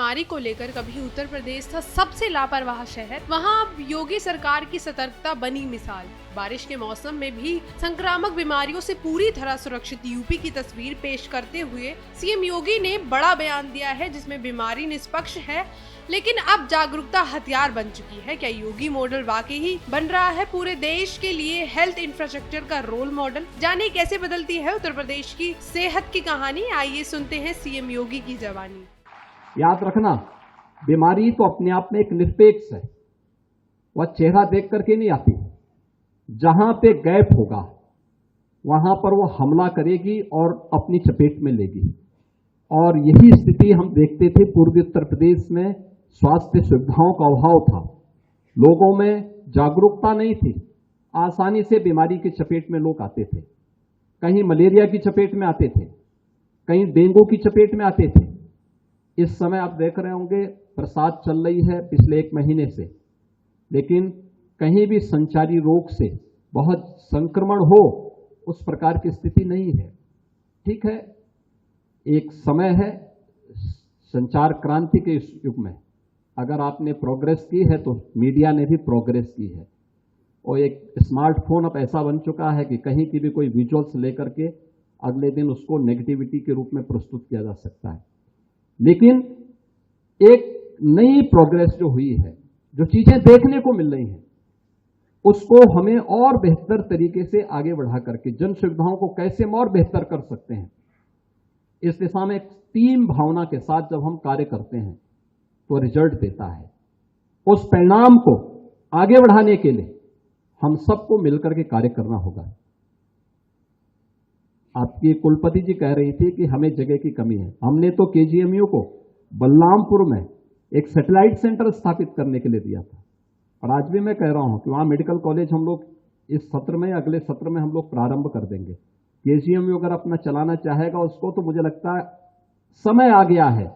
बीमारी को लेकर कभी उत्तर प्रदेश था सबसे लापरवाह शहर, वहां अब योगी सरकार की सतर्कता बनी मिसाल। बारिश के मौसम में भी संक्रामक बीमारियों से पूरी तरह सुरक्षित यूपी की तस्वीर पेश करते हुए सीएम योगी ने बड़ा बयान दिया है, जिसमें बीमारी निष्पक्ष है लेकिन अब जागरूकता हथियार बन चुकी है। क्या योगी मॉडल वाकई ही बन रहा है पूरे देश के लिए हेल्थ इंफ्रास्ट्रक्चर का रोल मॉडल? जाने कैसे बदलती है उत्तर प्रदेश की सेहत की कहानी। आइए सुनते हैं सीएम योगी की जबानी। याद रखना, बीमारी तो अपने आप में एक निरपेक्ष है, वह चेहरा देख करके नहीं आती। जहां पे गैप होगा वहां पर वो हमला करेगी और अपनी चपेट में लेगी। और यही स्थिति हम देखते थे पूर्वी उत्तर प्रदेश में। स्वास्थ्य सुविधाओं का अभाव था, लोगों में जागरूकता नहीं थी, आसानी से बीमारी की चपेट में लोग आते थे। कहीं मलेरिया की चपेट में आते थे, कहीं डेंगू की चपेट में आते थे। इस समय आप देख रहे होंगे बरसात चल रही है पिछले 1 महीने से, लेकिन कहीं भी संचारी रोग से बहुत संक्रमण हो उस प्रकार की स्थिति नहीं है। ठीक है, एक समय है संचार क्रांति के इस युग में अगर आपने प्रोग्रेस की है तो मीडिया ने भी प्रोग्रेस की है। और एक स्मार्टफोन अब ऐसा बन चुका है कि कहीं की भी कोई विजुअल्स लेकर के अगले दिन उसको नेगेटिविटी के रूप में प्रस्तुत किया जा सकता है। लेकिन एक नई प्रोग्रेस जो हुई है, जो चीजें देखने को मिल रही हैं, उसको हमें और बेहतर तरीके से आगे बढ़ा करके जन सुविधाओं को कैसे हम और बेहतर कर सकते हैं, इस दिशा में एक टीम भावना के साथ जब हम कार्य करते हैं तो रिजल्ट देता है। उस परिणाम को आगे बढ़ाने के लिए हम सबको मिलकर के कार्य करना होगा। आपकी कुलपति जी कह रही थी कि हमें जगह की कमी है। हमने तो केजीएमयू को बलरामपुर में एक सैटेलाइट सेंटर स्थापित करने के लिए दिया था, और आज भी मैं कह रहा हूं कि वहां मेडिकल कॉलेज हम लोग इस सत्र में, अगले सत्र में हम लोग प्रारंभ कर देंगे। केजीएमयू अगर अपना चलाना चाहेगा उसको, तो मुझे लगता है समय आ गया है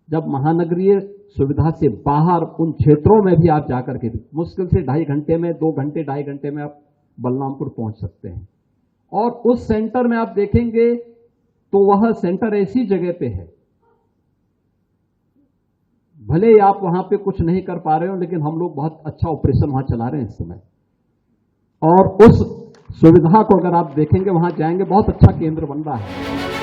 जब महानगरीय सुविधा से बाहर उन क्षेत्रों में भी आप जाकर के मुश्किल से 2.5 घंटे में, 2 घंटे 2.5 घंटे में आप बलरामपुर पहुंच सकते हैं। और उस सेंटर में आप देखेंगे तो वह सेंटर ऐसी जगह पे है, भले ही आप वहां पे कुछ नहीं कर पा रहे हो, लेकिन हम लोग बहुत अच्छा ऑपरेशन वहां चला रहे हैं इस समय। और उस सुविधा को अगर आप देखेंगे, वहां जाएंगे, बहुत अच्छा केंद्र बन रहा है।